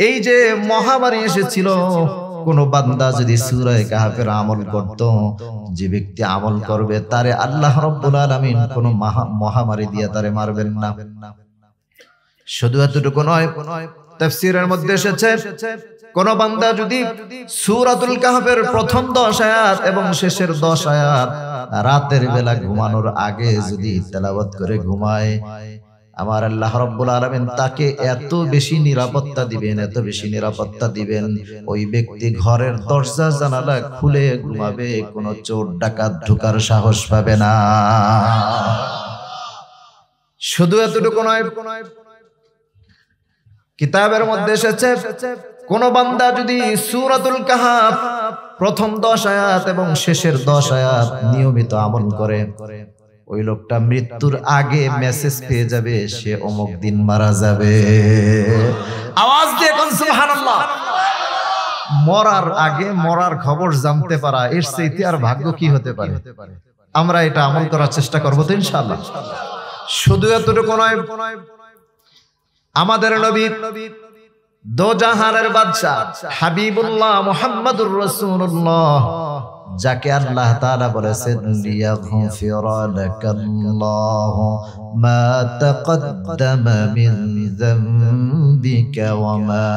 এই যে মহামারী এসেছিল, কোন বান্দা যদি সূরা কাহফের আমল করত, যে ব্যক্তি আমল করবে তারে আল্লাহ রাব্বুল আলামিন কোন মহামারী দিয়ে তারে মারবেন না। শুধু এতটুকু নয়, তাফসীরের মধ্যে এসেছে কোন বান্দা যদি সূরাতুল কাহফের প্রথম 10 আয়াত এবং শেষের 10 আয়াত রাতের বেলা ঘুমানোর আগে যদি তেলাওয়াত করে ঘুমায়, আমার আল্লাহ রাব্বুল আলামিন তাকে এত বেশি নিরাপত্তা দিবেন, এত বেশি নিরাপত্তা দিবেন, ওই ব্যক্তি ঘরের দরজা জানালা খুলে ঘুমাবে, কোনো চোর ডাকাত ঢোকার সাহস পাবে না। শুধু এতটুকু নয়, কিতাবের মধ্যে এসেছে কোন বান্দা যদি সূরাতুল কাহফ প্রথম 10 আয়াত এবং শেষের 10 আয়াত নিয়মিত আমল করে, ওই লোকটা মৃত্যুর আগে মেসেজ পেয়ে যাবে সে অমুক দিন মারা যাবে। আওয়াজ দিয়ে কোন সুবহানাল্লাহ। মরার আগে মরার খবর জানতে পারা, এর চাইতে আর ভাগ্য কি হতে পারে? আমরা এটা আমল করার চেষ্টা করব তো ইনশাআল্লাহ। শুধু এতটুকু নয়, আমাদের নবী দো জাহানের বাদশা হাবিবুল্লাহ মুহাম্মাদুর রাসূলুল্লাহ, যাকে আল্লাহ তাআলা বলেছেন লিয়াগফিরা লাকাল্লাহু মা তাকদ্দামা মিন যামবিকা ওয়া মা